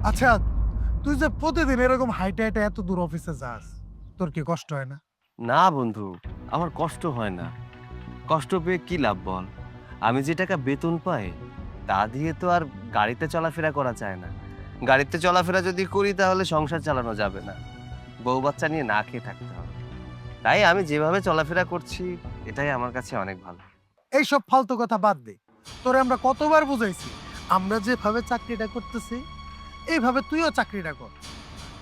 আচ্ছা, তুই যে প্রতিদিন এরকম হাইটে হাইটে এত দূর অফিসে যাস, তোর কি কষ্ট হয় না? না বন্ধু, আমার কষ্ট হয় না। কষ্ট পেয়ে কি লাভ বল? আমি যে টাকা বেতন পাই তা দিয়ে তো আর গাড়িতে চলাফেরা করা যায় না। গাড়িতে চলাফেরা যদি করি তাহলে সংসার চালানো যাবে না, বউ বাচ্চা নিয়ে না খেয়ে থাকতে হবে। তাই আমি যেভাবে চলাফেরা করছি এটাই আমার কাছে অনেক ভালো। এইসব ফালতু কথা বাদ দে। তোরে আমরা কতবার বুঝাইছি, আমরা যেভাবে চাকরিটা করতেছি এইভাবে তুইও চাকরিটা কর।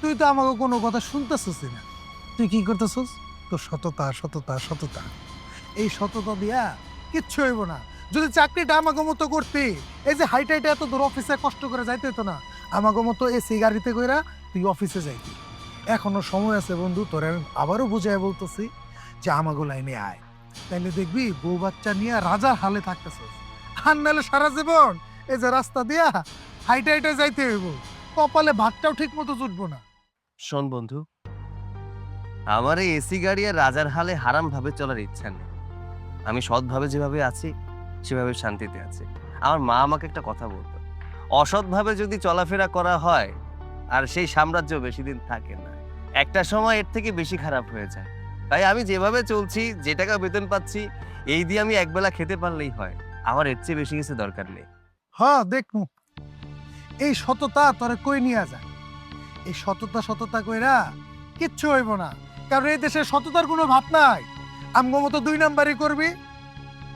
তুই তো আমাকে কোনো কথা শুনতেছিস না। তুই কি করতেছিস? তোর সততা সততা সততা, এই সততা দিয়া কিচ্ছু হইব না। যদি চাকরিটা আমাকে মতো করতি, এই যে হাইটে হাইটে এত দূর অফিসে কষ্ট করে যাইতে হতো না। আমাকে মতো এসি গাড়িতে কইরা তুই অফিসে যাইতি। এখনো সময় আছে বন্ধু, তোরে আমি আবারও বুঝাই বলতেছি যে আমাকে লাইনে আয়। তাইলে দেখবি বউ বাচ্চা নিয়ে রাজার হালে থাকতেছিস। আর নাহলে সারা জীবন এই যে রাস্তা দিয়া হাইটে হাইটে যাইতে হইব, কপালে ভাতটাও ঠিক মতো জুটবো না। শোন বন্ধু, আমার এই এসি গাড়ি আর রাজার হালে হারাম ভাবে চলার ইচ্ছা নেই। আমি সৎভাবে যেভাবে আছি সেভাবে শান্তিতে আছি। আমার মা আমাকে একটা কথা বলতো, অসৎভাবে যদি চলাফেরা করা হয় আর সেই সাম্রাজ্য বেশি দিন থাকে না, একটা সময় এর থেকে বেশি খারাপ হয়ে যায়। তাই আমি যেভাবে চলছি, যে টাকা বেতন পাচ্ছি, এই দিয়ে আমি একবেলা খেতে পারলেই হয়। আমার এর চেয়ে বেশি কিছু দরকার নেই। হ্যাঁ দেখমু এই সততা তোরে কই নিয়ে যায়। এই সততা সততা কইরা কিচ্ছু হইব না, কারণ এই দেশে সততার কোনো ভাব নাই। আমগো মতো দুই নাম্বারই করবি,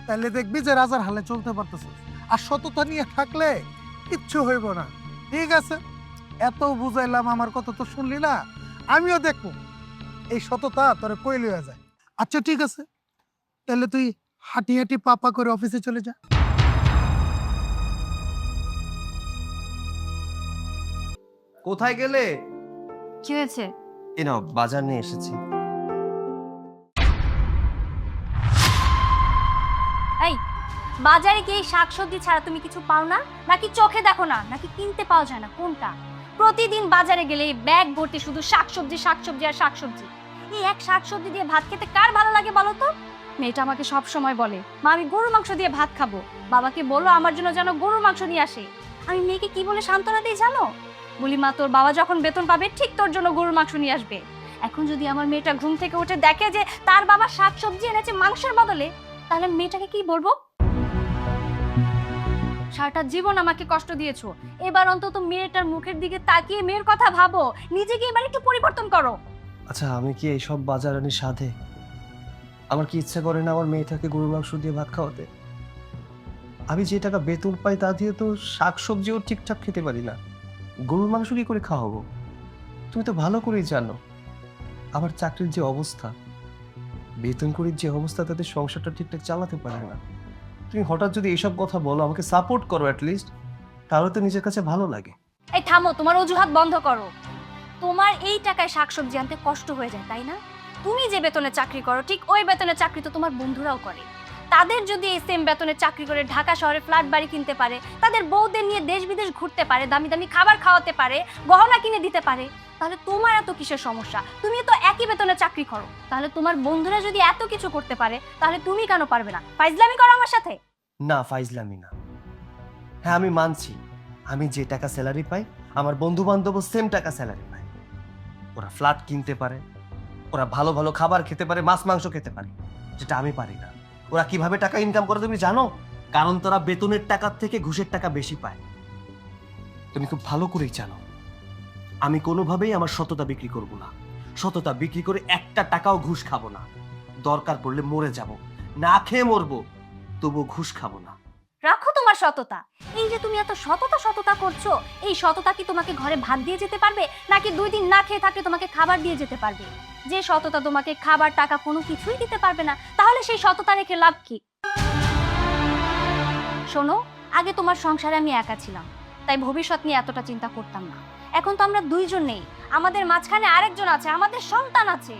তাহলে দেখবি যে রাজার হালে চলতে পারতেছিস। আর সততা নিয়ে থাকলে কিচ্ছু হইব না। ঠিক আছে, এত বুঝাইলাম, আমার কথা তো শুনলি না। আমিও দেখবো এই সততা তোরে কই লইয়া যায়। আচ্ছা ঠিক আছে, তাহলে তুই হাঁটি হাঁটি পাপা করে অফিসে চলে যা। কোথায় গেলে? কি হয়েছে? এ নাও, বাজার নিয়ে এসেছি। এই, বাজারে গিয়ে শাকসবজি ছাড়া তুমি কিছু পাও না? নাকি চোখে দেখো না? নাকি কিনতে পাওয়া যায় না? কোনটা? প্রতিদিন বাজারে গেলে এই ব্যাগ ভর্তি শুধু শাকসবজি শাকসবজি আর শাকসবজি। এই এক শাকসবজি দিয়ে ভাত খেতে কার ভালো লাগে বলো তো? মেয়েটা আমাকে সব সময় বলে, মা আমি গরুর মাংস দিয়ে ভাত খাবো, বাবাকে বলো আমার জন্য যেন গরুর মাংস নিয়ে আসে। আমি মেয়েকে কি বলে সান্ত্বনা দিই জানো? বলি মা তোর বাবা যখন বেতন পাবে ঠিক তোর জন্য গরুর মাংস নিয়ে আসবে। এখন যদি আমার মেয়েটা ঘুম থেকে উঠে দেখে যে তার বাবা শাকসবজি এনেছে মাংসের বদলে, তাহলে মেয়েটাকে কি বলবো? সারাটা জীবন আমাকে কষ্ট দিয়েছো, এবার অন্তত মেয়েটার মুখের দিকে তাকিয়ে মেয়ের কথা ভাবো, নিজেকে এবার একটু পরিবর্তন করো। আচ্ছা, আমি কি এইসব বাজার আনি সাধে? আমার কি ইচ্ছা করে না আমার মেয়েটাকে গরুর মাংস দিয়ে ভাত খাওয়াতে? আমি যে টাকা বেতন পাই তা দিয়ে তো শাকসবজিও ঠিকঠাক খেতে পারি না, গরুর মাংস কি করে খাওয়াবো? তুমি তো ভালো করেই জানো আমার চাকরির যে অবস্থা, বেতন করির যে অবস্থা, তাদের সংসারটা ঠিকঠাক চালাতে পারে না। তুমি হঠাৎ যদি এইসব কথা বলো, আমাকে সাপোর্ট করো অ্যাটলিস্ট, তাহলে তো নিজের কাছে ভালো লাগে। এই থামো, তোমার অজুহাত বন্ধ করো। তোমার এই টাকায় শাকসবজি আনতে কষ্ট হয়ে যায় তাই না? তুমি যে বেতনে চাকরি করো ঠিক ওই বেতনে চাকরি তো তোমার বন্ধুরাও করে। তাদের যদি এই সেম বেতনে চাকরি করে ঢাকা শহরে ফ্ল্যাট বাড়ি কিনতে পারে, তাদের বউদের নিয়ে দেশ বিদেশ ঘুরতে পারে, দামি দামি খাবার খাওয়াতে পারে, গহনা কিনে দিতে পারে, তাহলে তোমার এত কিসের সমস্যা? তুমি তো একই বেতনে চাকরি করো, তাহলে তোমার বন্ধুরা যদি এত কিছু করতে পারে তাহলে তুমি কেন পারবে না? ফাইজলামি করো আমার সাথে? না, ফাইজলামি না। হ্যাঁ, আমি মানছি, আমি যে টাকা স্যালারি পাই আমার বন্ধু বান্ধব সেম টাকা স্যালারি পায়। ওরা ফ্ল্যাট কিনতে পারে, ওরা ভালো ভালো খাবার খেতে পারে, মাছ মাংস খেতে পারে, যেটা আমি পারি না। ওরা কিভাবে টাকা ইনকাম করে তুমি জানো? কারণ তারা বেতনের টাকার থেকে ঘুষের টাকা বেশি পায়। তুমি খুব ভালো করেই জানো আমি কোনোভাবেই আমার সততা বিক্রি করব না। সততা বিক্রি করে একটা টাকাও ঘুষ খাবো না। দরকার পড়লে মরে যাব, না খেয়ে মরবো, তবুও ঘুষ খাবো না। রাখো তোমার সততা। এই যে তুমি এত সততা সততা করছো, এই সততা কি তোমাকে ঘরে ভাত দিয়ে যেতে পারবে, নাকি 2 দিন না খেয়ে থাকলে তোমাকে খাবার দিয়ে যেতে পারবে? যে সততা তোমাকে খাবার টাকা কোনো কিছুই দিতে পারবে না, তাহলে সেই সততা রেখে লাভ কি? শোনো, আগে তোমার সংসারে আমি একা ছিলাম, তাই ভবিষ্যৎ নিয়ে এতটা চিন্তা করতাম না। এখন তো আমরা দুইজন নেই, আমাদের মাঝখানে আরেকজন আছে, আমাদের সন্তান আছে।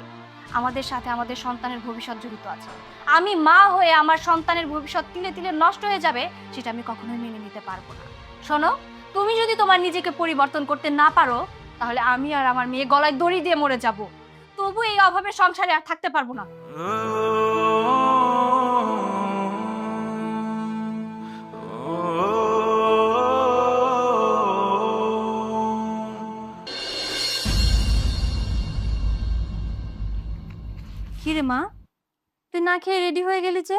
আমাদের সাথে আমাদের সন্তানের ভবিষ্যৎ জড়িত আছে। আমি মা হয়ে আমার সন্তানের ভবিষ্যৎ তিলে তিলে নষ্ট হয়ে যাবে, সেটা আমি কখনোই মেনে নিতে পারবো না। শোনো, তুমি যদি তোমার নিজেকে পরিবর্তন করতে না পারো, তাহলে আমি আর আমার মেয়ে গলায় দড়ি দিয়ে মরে যাব। তবু এই অভাবের সংসারে আর থাকতে পারবো না। রে মা, তুই না খেয়ে রেডি হয়ে গেলি যে?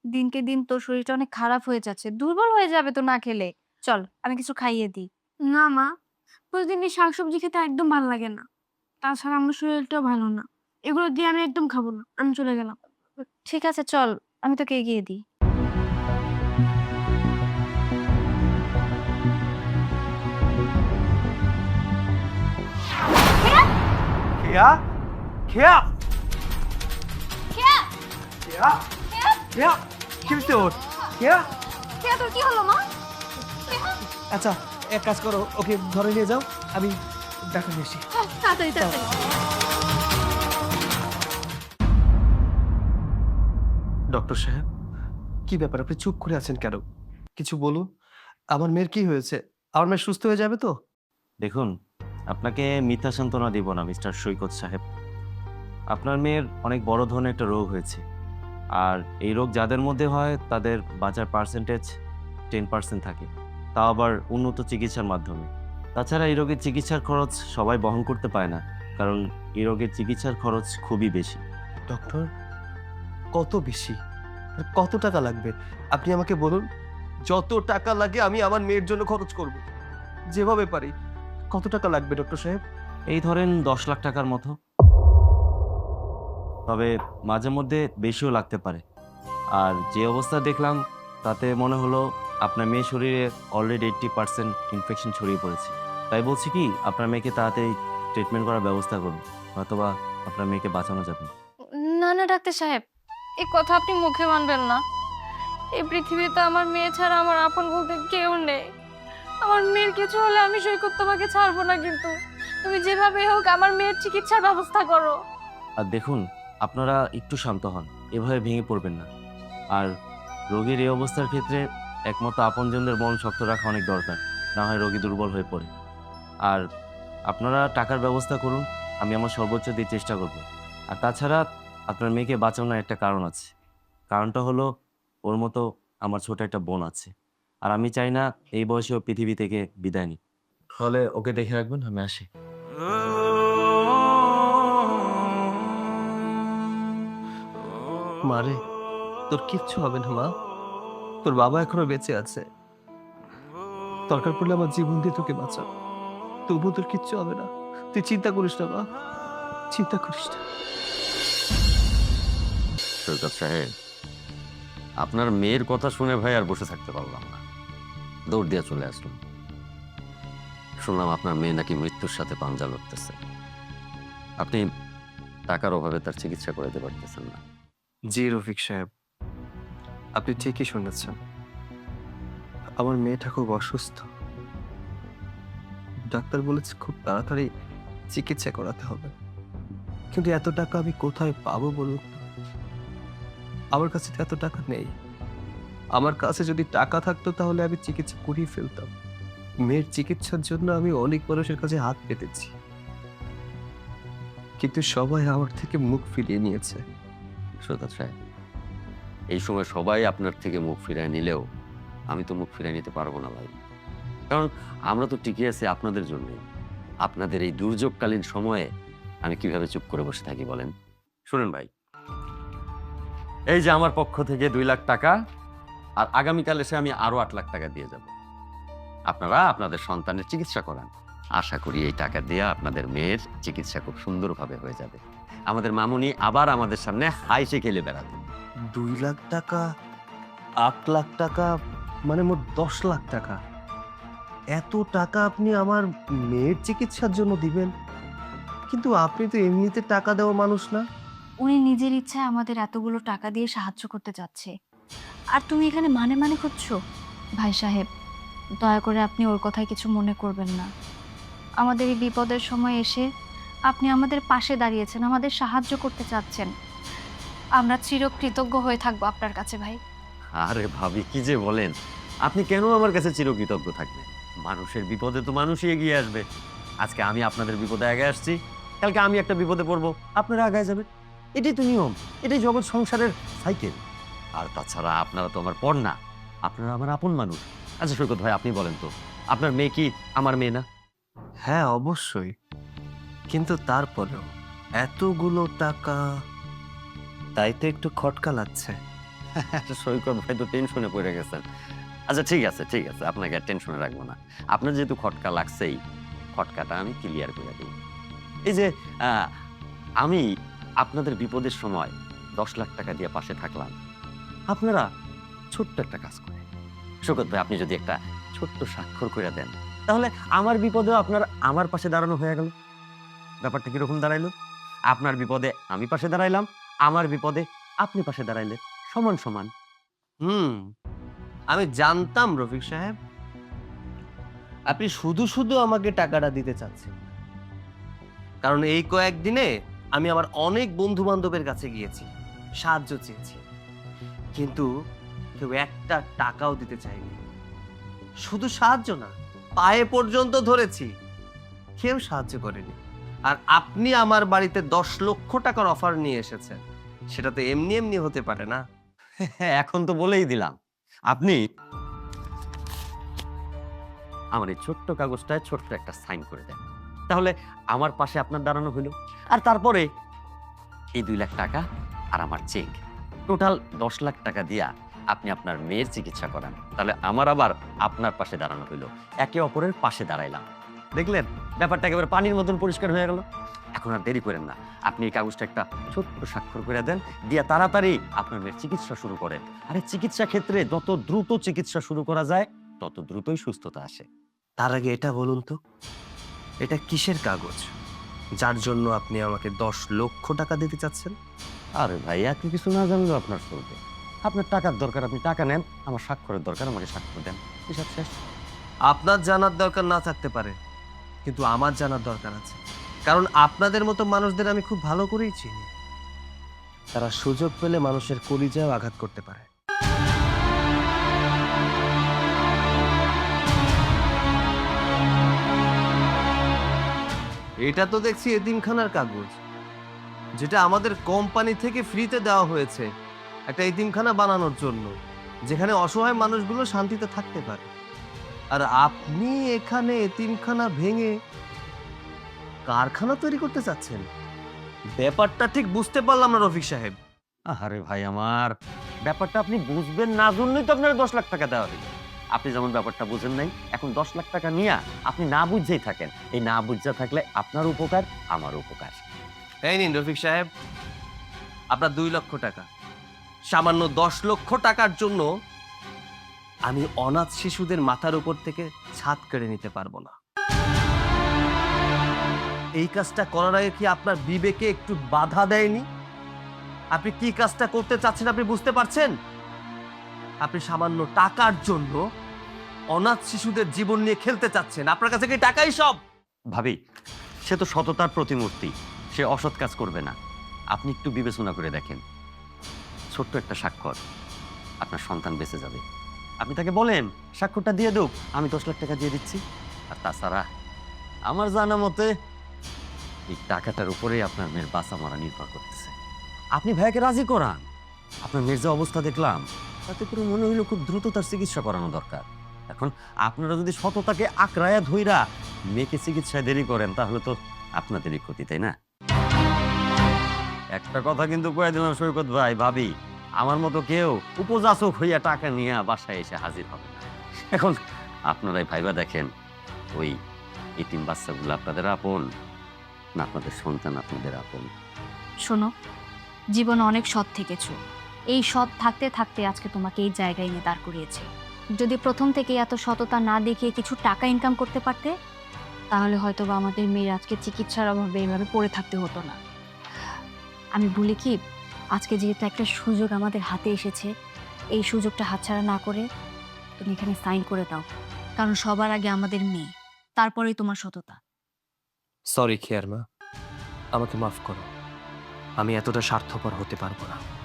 দিনকে দিন তোর শরীরটা অনেক খারাপ হয়ে যাচ্ছে, দুর্বল হয়ে যাবে তো না খেলে। চল আমি কিছু খাইয়ে দিই। না মা, প্রতিদিন এই শাকসবজি খেতে একদম ভালো লাগে না। তাছাড়া আমার শরীরটাও ভালো না। এগুলো দিয়ে আমি একদম খাবো না। আমি চলে গেলাম। ঠিক আছে চল, আমি তোকে এগিয়ে দিই। খেয়া খেয়া খেয়া, খেয়া খেয়া, খেয়া কি হচ্ছে ওর? খেয়া খেয়া, তোর কি হলো মা? আচ্ছা এক কাজ করো, ওকে ধরে নিয়ে যাও, আমি ডাক্তার নিয়ে আসি। তাড়াতাড়ি তাড়াতাড়ি। ডক্টর সাহেব, কি ব্যাপার, আপনি চুপ করে আছেন কেন? কিছু বলুন। আমার মেয়ের কি হয়েছে? আমার মেয়ে সুস্থ হয়ে যাবে তো? দেখুন, আপনাকে মিথ্যা সান্ত্বনা দিব না মিস্টার সৈকত সাহেব। আপনার মেয়ের অনেক বড় ধরনের একটা রোগ হয়েছে, আর এই রোগ যাদের মধ্যে হয় তাদের বাঁচার পার্সেন্টেজ 10% থাকে, তাও আবার উন্নত চিকিৎসার মাধ্যমে। তাছাড়া এই রোগের চিকিৎসার খরচ সবাই বহন করতে পারে না, কারণ এই রোগের চিকিৎসার খরচ খুবই বেশি। ডক্টর, কত বেশি? আর কত টাকা লাগবে আপনি আমাকে বলুন। যত টাকা লাগে আমি আমার মেয়ের জন্য খরচ করব, যেভাবে পারি। কত টাকা লাগবে ডক্টর সাহেব? এই ধরেন 10 লাখ টাকার মতো, তবে মাঝে মধ্যে বেশিও লাগতে পারে। আর যে অবস্থা দেখলাম তাতে মনে হলো আপনার মেয়ের শরীরে অলরেডি 80% ইনফেকশন ছড়িয়ে পড়েছে। তাই বলছি কি, আপনার মেয়েকে তাড়াতাড়ি ট্রিটমেন্ট করার ব্যবস্থা করুন, অথবা আপনার মেয়েকে বাঁচানো যাবে না। না না ডাক্তার সাহেব, এই কথা আপনি মুখে মানবেন না। এই পৃথিবীতে আমার মেয়ে ছাড়া আমার আপন বলতে কেউ নেই। আমার মেয়ের কিছু হলে আমি সৈকত তোমাকে ছাড়বো না, কিন্তু তুমি যেভাবে হোক আমার মেয়ের চিকিৎসার ব্যবস্থা করো। আর দেখুন, আপনারা একটু শান্ত হন, এভাবে ভেঙে পড়বেন না। আর রোগীর এই অবস্থার ক্ষেত্রে একমাত্র আপনজনদের মন শক্ত রাখা অনেক দরকার, না হয় রোগী দুর্বল হয়ে পড়ে। আর আপনারা টাকার ব্যবস্থা করুন, আমি আমার সর্বোচ্চ দিয়ে চেষ্টা করব। আর তাছাড়া আপনার মেয়েকে বাঁচানোর একটা কারণ আছে, কারণটা হলো ওর মতো আমার ছোট একটা বোন আছে, আর আমি চাই না এই বয়সে ও পৃথিবী থেকে বিদায় নিক। ফলে ওকে দেখে রাখবেন, আমি আসি। মারে, তোর কিচ্ছু হবে না মা। তোর বাবা এখনো বেঁচে আছে। দরকার পড়লে আমার জীবন দিয়ে তোকে বাঁচা, তবু তোর কিচ্ছু হবে না। তুই চিন্তা করিস না মা, চিন্তা করিস না। সৈকত সাহেব, আপনার মেয়ের কথা শুনে ভাই আর বসে থাকতে পারলাম না, দৌড় দিয়ে চলে আসলাম। শুনলাম আপনার মেয়ে নাকি মৃত্যুর সাথে পাঞ্জা লড়তেছে। আপনি টাকার অভাবে তার চিকিৎসা করে দিতে পারতেছেন না। জি রফিক সাহেব, আপনি ঠিকই শুনেছেন। আমার মেয়েটা খুব অসুস্থ। ডাক্তার বলেছে খুব তাড়াতাড়ি চিকিৎসা করাতে হবে, কিন্তু এত টাকা আমি কোথায় পাবো বলুন তো? আমার কাছে তো এত টাকা নেই। আমার কাছে যদি টাকা থাকতো তাহলে আমি চিকিৎসা করিয়ে ফেলতাম। মেয়ের চিকিৎসার জন্য আমি অনেক মানুষের কাছে হাত পেতেছি, কিন্তু সবাই আমার থেকে মুখ ফিরিয়ে নিয়েছে। সৈকত সাহেব, এই সময় সবাই আপনার থেকে মুখ ফিরিয়ে নিলেও আমি তো মুখ ফিরিয়ে নিতে পারবো না ভাই, কারণ আমরা তো টিকে আছি আপনাদের জন্য। আপনাদের এই দুর্যোগকালীন সময়ে আমি কিভাবে চুপ করে বসে থাকি বলেন? শুনেন ভাই, এই যে আমার পক্ষ থেকে 2 লাখ টাকা, আর আগামীকাল এসে আমি আরো 8 লাখ টাকা দিয়ে যাব। আপনারা আপনাদের সন্তানের চিকিৎসা করান। আশা করি এই টাকা দিয়ে আপনাদের মেয়ের চিকিৎসা খুব সুন্দরভাবে হয়ে যাবে। আমাদের মামুনি আবার আমাদের সামনে হাইসে খেলে বেড়াবে। 2 লাখ টাকা, 8 লাখ টাকা, মানে মোট 10 লাখ টাকা। এত টাকা আপনি আমার মেয়ের চিকিৎসার জন্য দিবেন? কিন্তু আপনি তো এমনিতে টাকা দেওয়া মানুষ না। উনি নিজের ইচ্ছায় আমাদের এতগুলো টাকা দিয়ে সাহায্য করতে যাচ্ছে, আর তুমি এখানে মানে মানে খুঁজছো? ভাই সাহেব, দয়া করে আপনি ওর কথায় কিছু মনে করবেন না। আমাদের এই বিপদের সময় এসে আপনি আমাদের পাশে দাঁড়িয়েছেন, আমাদের সাহায্য করতে চাচ্ছেন। আমরা চিরকৃতজ্ঞ হয়ে থাকবো আপনার কাছে ভাই। আরে ভাবি, কি যে বলেন! আপনি কেন আমার কাছে চিরকৃতজ্ঞ থাকবেন? মানুষের বিপদে তো মানুষই এগিয়ে আসবে। আজকে আমি আপনাদের বিপদে আগে আসছি, কালকে আমি একটা বিপদে পড়বো, আপনারা আগায় যাবেন। এটাই তো নিয়ম, এটাই জগৎ সংসারের সাইকেল। আর তাছাড়া আপনারা তো আমার পর না, আপনারা আমার আপন মানুষ। আচ্ছা সৈকত ভাই, আপনি বলেন তো, আপনার মেয়ে কি আমার মেয়ে না? হ্যাঁ অবশ্যই, কিন্তু তারপরেও এতগুলো টাকা তাই তো একটু খটকা লাগছে। সৈকত ভাই তো টেনশনে পড়ে গেছেন। আচ্ছা ঠিক আছে ঠিক আছে, আপনাকে আর টেনশনে রাখবো না। আপনার যেহেতু খটকা লাগছেই, খটকাটা আমি ক্লিয়ার করে দিই। এই যে আমি আপনাদের বিপদের সময় 10 লাখ টাকা দিয়ে পাশে থাকলাম, আপনারা ছোট্ট একটা কাজ করেন। সৈকত ভাই, আপনি যদি একটা ছোট্ট স্বাক্ষর করে দেন, তাহলে আমার বিপদেও আপনার আমার পাশে দাঁড়ানো হয়ে গেল। ব্যাপারটা কিরকম দাঁড়াইলো? আপনার বিপদে আমি পাশে দাঁড়াইলাম, আমার বিপদে আপনি পাশে দাঁড়াইলেন, সমান সমান। আমি জানতাম রফিক সাহেব আপনি শুধু শুধু আমাকে টাকাটা দিতে চাচ্ছেন, কারণ এই কয়েকদিনে আমি আমার অনেক বন্ধু বান্ধবের কাছে গিয়েছি, সাহায্য চেয়েছি, কিন্তু কেউ একটা টাকাও দিতে চায়নি। শুধু সাহায্য না, পায়ে পর্যন্ত ধরেছি, কেউ সাহায্য করেনি। আর আপনি আমার বাড়িতে 10 লক্ষ টাকার অফার নিয়ে এসেছেন, সেটা তো এমনি এমনি হতে পারে না। হ্যাঁ, এখন তো বলেই দিলাম, আপনি আমার এই ছোট্ট কাগজটায় ছোট্ট একটা সাইন করে দেন, তাহলে আমার পাশে আপনার দাঁড়ানো হলো। আর তারপরে এই 2 লাখ টাকা আর আমার চেক, টোটাল 10 লাখ টাকা দিয়া আপনি আপনার মেয়ের চিকিৎসা করান, তাহলে আমার আবার আপনার পাশে দাঁড়ানো হইলো, একে অপরের পাশে দাঁড়াইলাম। দেখলেন ব্যাপারটা একেবারে পানির মতন পরিষ্কার হয়ে গেল। এখন আর দেরি করেন না, আপনি এই কাগজটা একটা ছোট্ট স্বাক্ষর করে দেন, দিয়া তাড়াতাড়ি আপনার মেয়ের চিকিৎসা শুরু করেন। আরে চিকিৎসা ক্ষেত্রে যত দ্রুত চিকিৎসা শুরু করা যায়, তত দ্রুতই সুস্থতা আসে। তার আগে এটা বলুন তো, এটা কিসের কাগজ যার জন্য আপনি আমাকে 10 লক্ষ টাকা দিতে চাচ্ছেন? আরে ভাই, এত কিছু না জানলেও আপনার চলবে। আপনার টাকার দরকার, আপনি টাকা নেন, আমার স্বাক্ষরের দরকার, আমাকে স্বাক্ষর দেন, হিসাব শেষ। আপনার জানার দরকার না থাকতে পারে, কিন্তু আমার জানার দরকার আছে, কারণ আপনাদের মতো মানুষদের আমি খুব ভালো করেই চিনি। তারা সুযোগ পেলে মানুষের কলিজায় আঘাত করতে পারে। এটা তো দেখছি এতিমখানার কাগজ, যেটা আমাদের কোম্পানি থেকে ফ্রিতে দেওয়া হয়েছে একটা এতিমখানা বানানোর জন্য, যেখানে অসহায় মানুষগুলো শান্তিতে থাকতে পারে। আর আপনি এখানে এতিমখানা ভেঙে কারখানা তৈরি করতে চাচ্ছেন? ব্যাপারটা ঠিক বুঝতে পারলাম না রফিক সাহেব। আরে ভাই আমার, ব্যাপারটা আপনি বুঝবেন না জন্যই তো আপনার 10 লাখ টাকা দেওয়া হলো। আপনি যেমন ব্যাপারটা বুঝেন নাই, এখন 10 লাখ টাকা নিয়ে আপনি না বুঝেই থাকেন। এই না বুঝা থাকলে আপনার উপকার, আমার উপকার। এই নিন রফিক সাহেব, আপনার 2 লক্ষ টাকা। সামান্য 10 লক্ষ টাকার জন্য আমি অনাথ শিশুদের মাথার উপর থেকে ছাদ কেড়ে নিতে পারবো না। এই কাজটা করার আগে কি আপনার বিবেকে একটু বাধা দেয়নি? আপনি কি কাজটা করতে চাচ্ছেন আপনি বুঝতে পারছেন? আপনি সামান্য টাকার জন্য অনাথ শিশুদের জীবন নিয়ে খেলতে চাচ্ছেন। আপনার কাছে কি টাকাই সব? ভাবি, সে তো সততার প্রতিমূর্তি, সে অসৎ কাজ করবে না। আপনি একটু বিবেচনা করে দেখেন, ছোট্ট একটা স্বাক্ষর, আপনার সন্তান বেঁচে যাবে। আপনি তাকে বলেন স্বাক্ষরটা দিয়ে দেব, আমি 10 লাখ টাকা দিয়ে দিচ্ছি। আর তাছাড়া আমার জানা মতে এই টাকাটার উপরেই আপনার মেয়ের বাঁচা মারা নির্ভর করতেছে। আপনি ভাইয়াকে রাজি করান। আপনার মেয়ের যে অবস্থা দেখলাম, তাতে করে মনে হইলো খুব দ্রুত তার চিকিৎসা করানো দরকার। এখন আপনারা যদি সততাকে আঁকড়ায়া ধইরা মেয়েকে চিকিৎসায় দেরি করেন, তাহলে তো আপনাদেরই ক্ষতি, তাই না? একটা কথা কিন্তু কয়ে দিলাম সৈকত ভাই, ভাবি, আমার মতো কেউ উপযাচক হইয়া টাকা নিয়ে বাসায় এসে হাজির হবে না। এখন আপনারাই ভাইবা দেখেন, ওই এতিম বাচ্চাগুলো আপনাদের আপন না আপনাদের সন্তান আপনাদের আপন? শোনো, জীবনে অনেক সৎ থেকেছো, এই সৎ থাকতে থাকতে আজকে তোমাকে এই জায়গায় এনে দাঁড় করিয়েছে। যদি প্রথম থেকে এত সততা না দেখিয়ে কিছু টাকা ইনকাম করতে পারতে, তাহলে হয়তো বা আমাদের মেয়ের আজকে চিকিৎসার অভাবে এইভাবে পড়ে থাকতে হতো না। আমি বলি কি, আজকে যেহেতু একটা সুযোগ আমাদের হাতে এসেছে, এই সুযোগটা হাতছাড়া না করে তুমি এখানে সাইন করে দাও, কারণ সবার আগে আমাদের মেয়ে, তারপরেই তোমার সততা। সরি খেয়ার মা, আমাকে মাফ করো, আমি এতটা স্বার্থপর হতে পারবো না।